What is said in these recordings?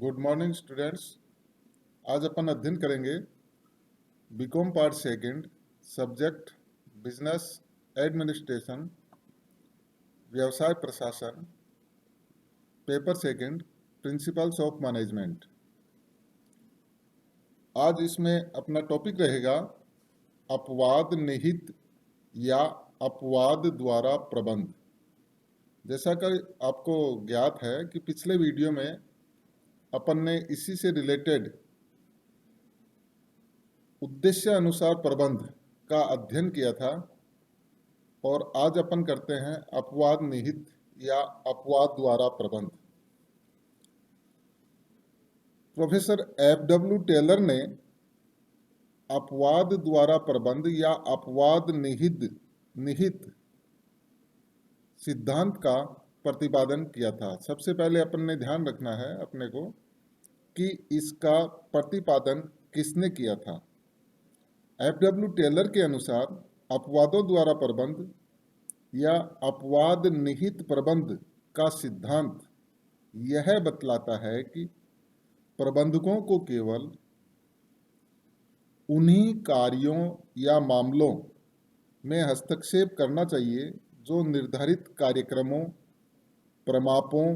Good morning students. आज अपन अध्ययन करेंगे BCom part second, subject business administration, व्यवसाय प्रशासन, paper second, principles of management. आज इसमें अपना टॉपिक रहेगा अपवाद निहित या अपवाद द्वारा प्रबंध। जैसा कि आपको ज्ञात है कि पिछले वीडियो में अपन ने इसी से रिलेटेड उद्देश्य अनुसार प्रबंध का अध्ययन किया था और आज अपन करते हैं अपवाद निहित या अपवाद द्वारा प्रबंध। Professor F.W.. टेलर ने अपवाद द्वारा प्रबंध या अपवाद निहित सिद्धांत का प्रतिपादन किया था। सबसे पहले अपन ने ध्यान रखना है अपने को कि इसका प्रतिपादन किसने किया था। एफ.डब्ल्यू. टेलर के अनुसार अपवादों द्वारा प्रबंध या अपवाद निहित प्रबंध का सिद्धांत यह बतलाता है कि प्रबंधकों को केवल उन्हीं कार्यों या मामलों में हस्तक्षेप करना चाहिए जो निर्धारित कार्यक्रमों, प्रमापों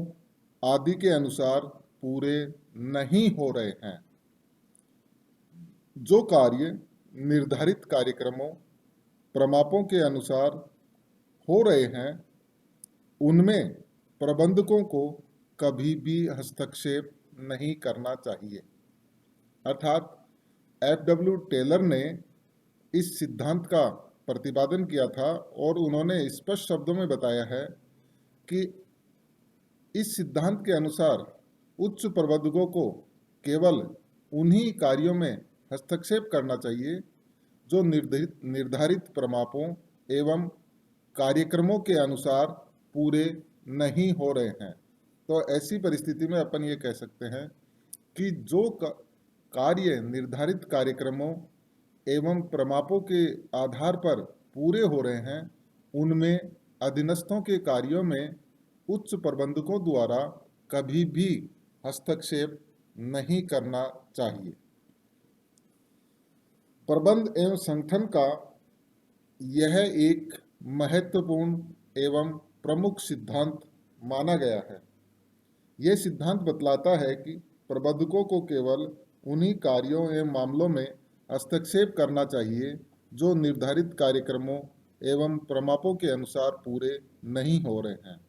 आदि के अनुसार पूरे नहीं हो रहे हैं। जो कार्य निर्धारित कार्यक्रमों, प्रमापों के अनुसार हो रहे हैं उनमें प्रबंधकों को कभी भी हस्तक्षेप नहीं करना चाहिए। अर्थात एफ.डब्ल्यू. टेलर ने इस सिद्धांत का प्रतिपादन किया था और उन्होंने स्पष्ट शब्दों में बताया है कि इस सिद्धांत के अनुसार उच्च प्रबंधकों को केवल उन्हीं कार्यों में हस्तक्षेप करना चाहिए जो निर्धारित प्रमापों एवं कार्यक्रमों के अनुसार पूरे नहीं हो रहे हैं। तो ऐसी परिस्थिति में अपन ये कह सकते हैं कि जो कार्य निर्धारित कार्यक्रमों एवं प्रमापों के आधार पर पूरे हो रहे हैं उनमें अधीनस्थों के कार्यों में उच्च प्रबंधकों द्वारा कभी भी हस्तक्षेप नहीं करना चाहिए। प्रबंध एवं संगठन का यह एक महत्वपूर्ण एवं प्रमुख सिद्धांत माना गया है। यह सिद्धांत बतलाता है कि प्रबंधकों को केवल उन्हीं कार्यों एवं मामलों में हस्तक्षेप करना चाहिए जो निर्धारित कार्यक्रमों एवं प्रमापों के अनुसार पूरे नहीं हो रहे हैं।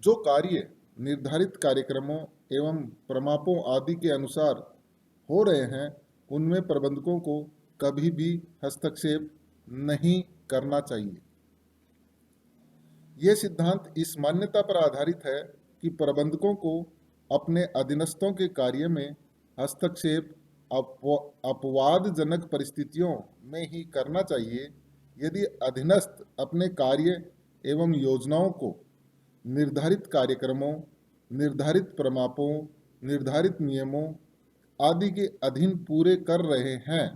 जो कार्य निर्धारित कार्यक्रमों एवं प्रमापों आदि के अनुसार हो रहे हैं उनमें प्रबंधकों को कभी भी हस्तक्षेप नहीं करना चाहिए। यह सिद्धांत इस मान्यता पर आधारित है कि प्रबंधकों को अपने अधीनस्थों के कार्य में हस्तक्षेप अपवादजनक परिस्थितियों में ही करना चाहिए यदि अधीनस्थ अपने कार्य एवं योजनाओं को निर्धारित कार्यक्रमों, निर्धारित प्रमापों, निर्धारित नियमों आदि के अधीन पूरे कर रहे हैं।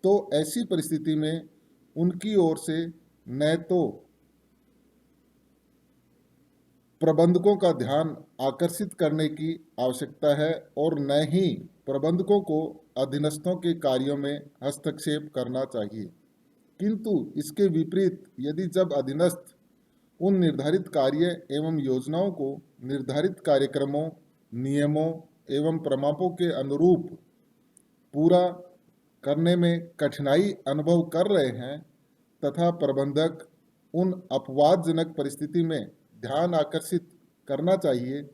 तो ऐसी परिस्थिति में उनकी ओर से न तो प्रबंधकों का ध्यान आकर्षित करने की आवश्यकता है और न ही प्रबंधकों को अधीनस्थों के कार्यों में हस्तक्षेप करना चाहिए। किंतु इसके विपरीत यदि जब अधीनस्थ उन निर्धारित कार्य एवं योजनाओं को निर्धारित कार्यक्रमों, नियमों एवं प्रमापों के अनुरूप पूरा करने में कठिनाई अनुभव कर रहे हैं तथा प्रबंधक उन अपवादजनक परिस्थिति में ध्यान आकर्षित करना चाहिए,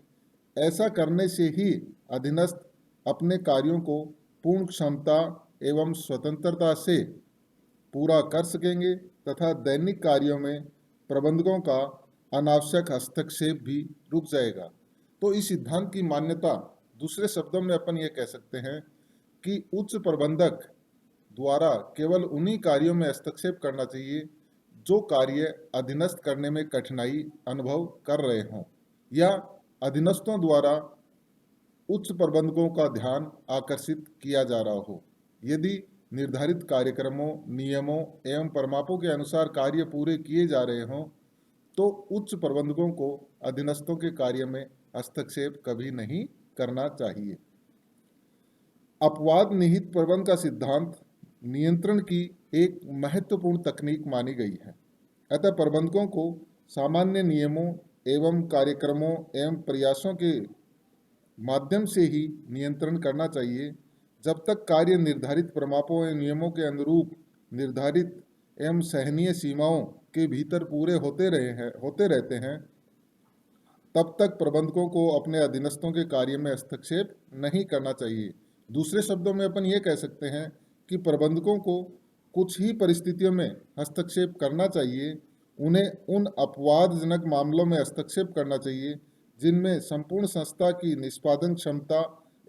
ऐसा करने से ही अधीनस्थ अपने कार्यों को पूर्ण क्षमता एवं स्वतंत्रता से पूरा कर सकेंगे तथा दैनिक कार्यों में प्रबंधकों का अनावश्यक हस्तक्षेप भी रुक जाएगा। तो इस सिद्धांत की मान्यता दूसरे शब्दों में अपन ये कह सकते हैं कि उच्च प्रबंधक द्वारा केवल उन्हीं कार्यों में हस्तक्षेप करना चाहिए जो कार्य अधीनस्थ करने में कठिनाई अनुभव कर रहे हों या अधीनस्थों द्वारा उच्च प्रबंधकों का ध्यान आकर्षित किया जा रहा हो। यदि निर्धारित कार्यक्रमों, नियमों एवं प्रमापों के अनुसार कार्य पूरे किए जा रहे हों तो उच्च प्रबंधकों को अधीनस्थों के कार्य में हस्तक्षेप कभी नहीं करना चाहिए। अपवाद निहित प्रबंध का सिद्धांत नियंत्रण की एक महत्वपूर्ण तकनीक मानी गई है। अतः प्रबंधकों को सामान्य नियमों एवं कार्यक्रमों एवं प्रयासों के माध्यम से ही नियंत्रण करना चाहिए। जब तक कार्य निर्धारित प्रमापों एवं नियमों के अनुरूप निर्धारित एवं सहनीय सीमाओं के भीतर पूरे होते रहते हैं, तब तक प्रबंधकों को अपने अधीनस्थों के कार्य में हस्तक्षेप नहीं करना चाहिए। दूसरे शब्दों में अपन ये कह सकते हैं कि प्रबंधकों को कुछ ही परिस्थितियों में हस्तक्षेप करना चाहिए। उन्हें उन अपवादजनक मामलों में हस्तक्षेप करना चाहिए जिनमें संपूर्ण संस्था की निष्पादन क्षमता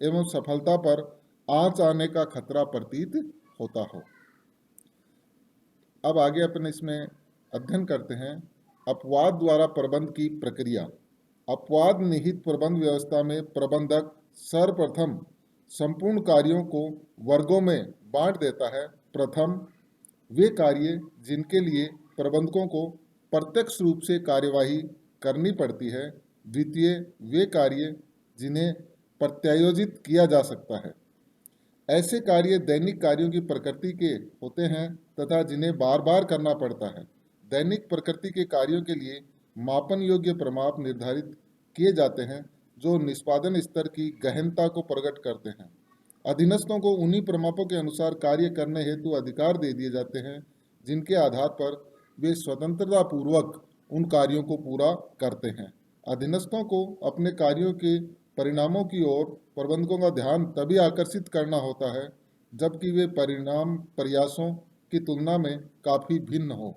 एवं सफलता पर आंच आने का खतरा प्रतीत होता हो। अब आगे अपन इसमें अध्ययन करते हैं अपवाद द्वारा प्रबंध की प्रक्रिया। अपवाद निहित प्रबंध व्यवस्था में प्रबंधक सर्वप्रथम संपूर्ण कार्यों को वर्गों में बांट देता है। प्रथम, वे कार्य जिनके लिए प्रबंधकों को प्रत्यक्ष रूप से कार्यवाही करनी पड़ती है। द्वितीय, वे कार्य जिन्हें प्रत्यायोजित किया जा सकता है। ऐसे कार्य दैनिक कार्यों की प्रकृति के होते हैं तथा जिन्हें बार बार करना पड़ता है। दैनिक प्रकृति के कार्यों के लिए मापन योग्य प्रमाप निर्धारित किए जाते हैं जो निष्पादन स्तर की गहनता को प्रकट करते हैं। अधीनस्थों को उन्हीं प्रमापों के अनुसार कार्य करने हेतु अधिकार दे दिए जाते हैं जिनके आधार पर वे स्वतंत्रता पूर्वक उन कार्यों को पूरा करते हैं। अधीनस्थों को अपने कार्यों के परिणामों की ओर प्रबंधकों का ध्यान तभी आकर्षित करना होता है जबकि वे परिणाम प्रयासों की तुलना में काफ़ी भिन्न हो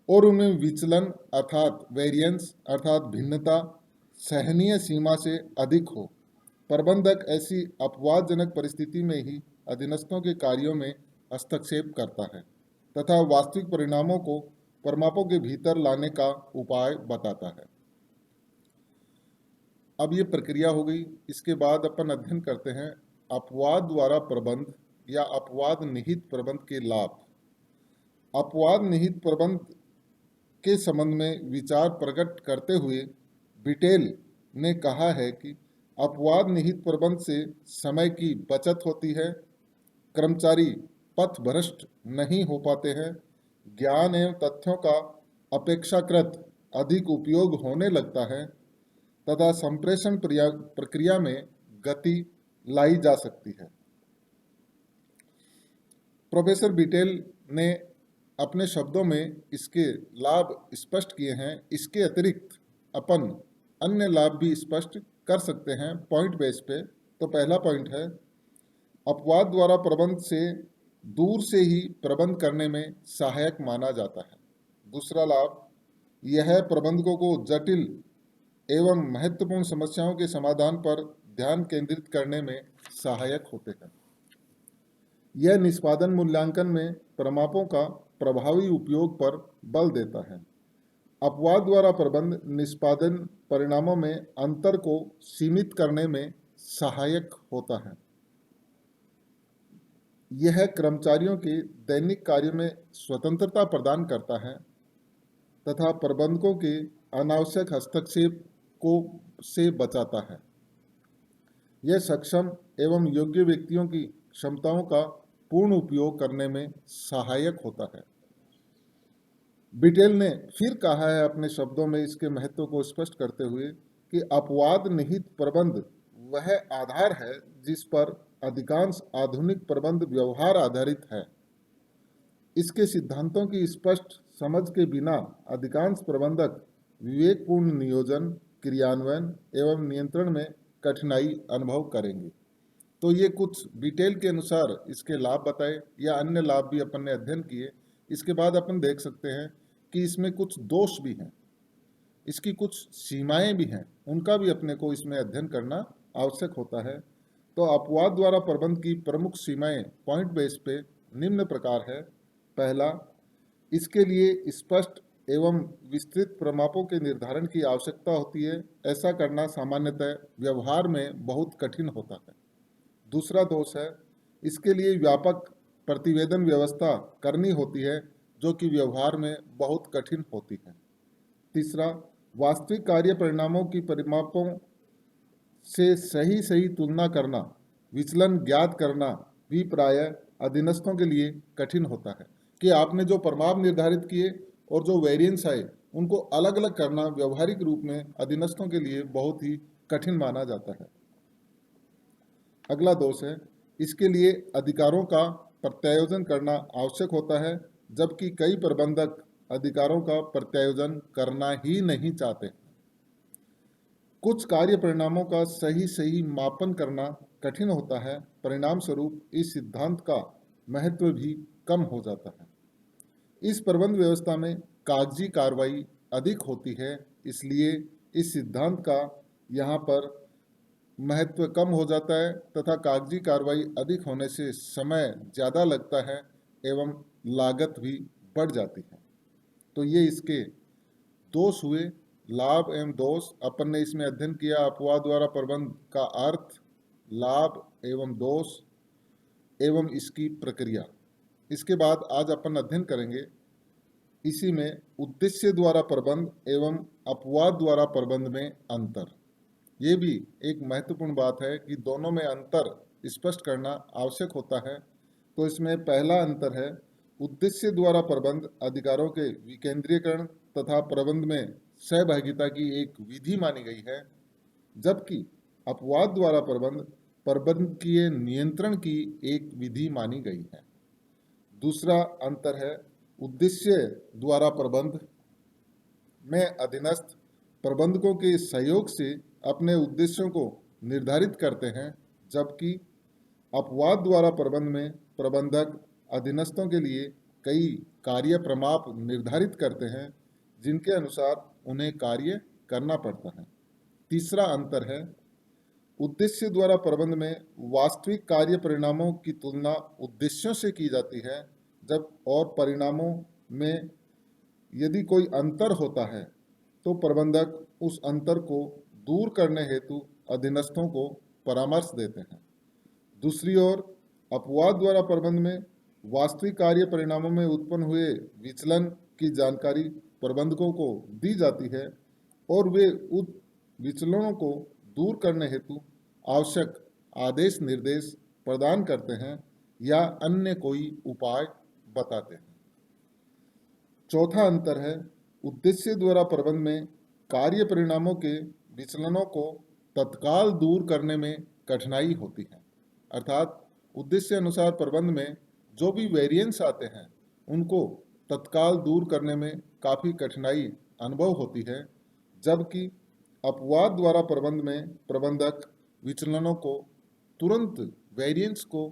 और उनमें विचलन अर्थात वेरिएंस अर्थात भिन्नता सहनीय सीमा से अधिक हो। प्रबंधक ऐसी अपवादजनक परिस्थिति में ही अधीनस्थों के कार्यों में हस्तक्षेप करता है तथा वास्तविक परिणामों को प्रमापों के भीतर लाने का उपाय बताता है। अब ये प्रक्रिया हो गई। इसके बाद अपन अध्ययन करते हैं अपवाद द्वारा प्रबंध या अपवाद निहित प्रबंध के लाभ। अपवाद निहित प्रबंध के संबंध में विचार प्रकट करते हुए बिटेल ने कहा है कि अपवाद निहित प्रबंध से समय की बचत होती है, कर्मचारी पथभ्रष्ट नहीं हो पाते हैं, ज्ञान एवं तथ्यों का अपेक्षाकृत अधिक उपयोग होने लगता है तथा संप्रेषण प्रक्रिया में गति लाई जा सकती है। प्रोफेसर बिटेल ने अपने शब्दों में इसके लाभ स्पष्ट किए हैं। इसके अतिरिक्त अपन अन्य लाभ भी स्पष्ट कर सकते हैं पॉइंट बेस पे। तो पहला पॉइंट है अपवाद द्वारा प्रबंध से दूर से ही प्रबंध करने में सहायक माना जाता है। दूसरा लाभ यह प्रबंधकों को जटिल एवं महत्वपूर्ण समस्याओं के समाधान पर ध्यान केंद्रित करने में सहायक होते हैं। यह निष्पादन मूल्यांकन में प्रमापों का प्रभावी उपयोग पर बल देता है। अपवाद द्वारा प्रबंध निष्पादन परिणामों में अंतर को सीमित करने में सहायक होता है। यह कर्मचारियों के दैनिक कार्य में स्वतंत्रता प्रदान करता है तथा प्रबंधकों के अनावश्यक हस्तक्षेप को से बचाता है। यह सक्षम एवं योग्य व्यक्तियों की क्षमताओं का पूर्ण उपयोग करने में सहायक होता है। बिटेल ने फिर कहा है अपने शब्दों में इसके महत्व को स्पष्ट करते हुए कि अपवाद निहित प्रबंध वह आधार है जिस पर अधिकांश आधुनिक प्रबंध व्यवहार आधारित है। इसके सिद्धांतों की स्पष्ट समझ के बिना अधिकांश प्रबंधक विवेकपूर्ण नियोजन, क्रियान्वयन एवं नियंत्रण में कठिनाई अनुभव करेंगे। तो ये कुछ डिटेल के अनुसार इसके लाभ बताए या अन्य लाभ भी अपन ने अध्ययन किए। इसके बाद अपन देख सकते हैं कि इसमें कुछ दोष भी हैं, इसकी कुछ सीमाएं भी हैं, उनका भी अपने को इसमें अध्ययन करना आवश्यक होता है। तो अपवाद द्वारा प्रबंध की प्रमुख सीमाएं पॉइंट बेस पे निम्न प्रकार है। पहला, इसके लिए स्पष्ट एवं विस्तृत प्रमापों के निर्धारण की आवश्यकता होती है। ऐसा करना सामान्यतः व्यवहार में बहुत कठिन होता है। दूसरा दोष है, इसके लिए व्यापक प्रतिवेदन व्यवस्था करनी होती है जो कि व्यवहार में बहुत कठिन होती है। तीसरा, वास्तविक कार्य परिणामों की परिमापों से सही सही तुलना करना, विचलन ज्ञात करना भी प्रायः अधीनस्थों के लिए कठिन होता है। कि आपने जो प्रमाप निर्धारित किए और जो वेरिएंस आए उनको अलग अलग करना व्यवहारिक रूप में अधीनस्थों के लिए बहुत ही कठिन माना जाता है। अगला दोष है, इसके लिए अधिकारों का प्रत्यायोजन करना आवश्यक होता है, जबकि कई प्रबंधक अधिकारों का प्रत्यायोजन करना ही नहीं चाहते। कुछ कार्य परिणामों का सही सही मापन करना कठिन होता है, परिणाम स्वरूप इस सिद्धांत का महत्व भी कम हो जाता है। इस प्रबंध व्यवस्था में कागजी कार्रवाई अधिक होती है, इसलिए इस सिद्धांत का यहाँ पर महत्व कम हो जाता है तथा कागजी कार्रवाई अधिक होने से समय ज़्यादा लगता है एवं लागत भी बढ़ जाती है। तो ये इसके दोष हुए। लाभ एवं दोष अपन ने इसमें अध्ययन किया। अपवाद द्वारा प्रबंध का अर्थ, लाभ एवं दोष एवं इसकी प्रक्रिया। इसके बाद आज अपन अध्ययन करेंगे इसी में उद्देश्य द्वारा प्रबंध एवं अपवाद द्वारा प्रबंध में अंतर। ये भी एक महत्वपूर्ण बात है कि दोनों में अंतर स्पष्ट करना आवश्यक होता है। तो इसमें पहला अंतर है, उद्देश्य द्वारा प्रबंध अधिकारों के विकेंद्रीकरण तथा प्रबंध में सहभागिता की एक विधि मानी गई है, जबकि अपवाद द्वारा प्रबंध प्रबंधकीय नियंत्रण की एक विधि मानी गई है। दूसरा अंतर है, उद्देश्य द्वारा प्रबंध में अधीनस्थ प्रबंधकों के सहयोग से अपने उद्देश्यों को निर्धारित करते हैं, जबकि अपवाद द्वारा प्रबंध में प्रबंधक अधीनस्थों के लिए कई कार्य प्रमाप निर्धारित करते हैं, जिनके अनुसार उन्हें कार्य करना पड़ता है। तीसरा अंतर है, उद्देश्य द्वारा प्रबंध में वास्तविक कार्य परिणामों की तुलना उद्देश्यों से की जाती है, जब और परिणामों में यदि कोई अंतर होता है तो प्रबंधक उस अंतर को दूर करने हेतु अधीनस्थों को परामर्श देते हैं। दूसरी ओर अपवाद द्वारा प्रबंध में वास्तविक कार्य परिणामों में उत्पन्न हुए विचलन की जानकारी प्रबंधकों को दी जाती है और वे उन विचलनों को दूर करने हेतु आवश्यक आदेश निर्देश प्रदान करते हैं या अन्य कोई उपाय बताते हैं। चौथा अंतर है, उद्देश्य द्वारा प्रबंध में कार्य परिणामों के विचलनों को तत्काल दूर करने में कठिनाई होती है। अर्थात उद्देश्य अनुसार प्रबंध में जो भी वेरिएंस आते हैं उनको तत्काल दूर करने में काफ़ी कठिनाई अनुभव होती है, जबकि अपवाद द्वारा प्रबंध में प्रबंधक विचलनों को तुरंत वेरिएंस को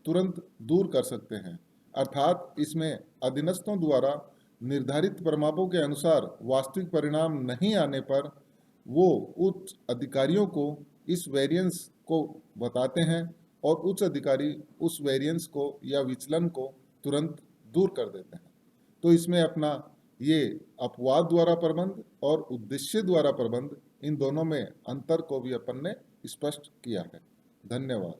तुरंत दूर कर सकते हैं। अर्थात इसमें अधीनस्थों द्वारा निर्धारित प्रमापों के अनुसार वास्तविक परिणाम नहीं आने पर वो उच्च अधिकारियों को इस वेरिएंस को बताते हैं और उच्च अधिकारी उस वेरिएंस को या विचलन को तुरंत दूर कर देते हैं। तो इसमें अपना ये अपवाद द्वारा प्रबंध और उद्देश्य द्वारा प्रबंध, इन दोनों में अंतर को भी अपन ने स्पष्ट किया है। धन्यवाद।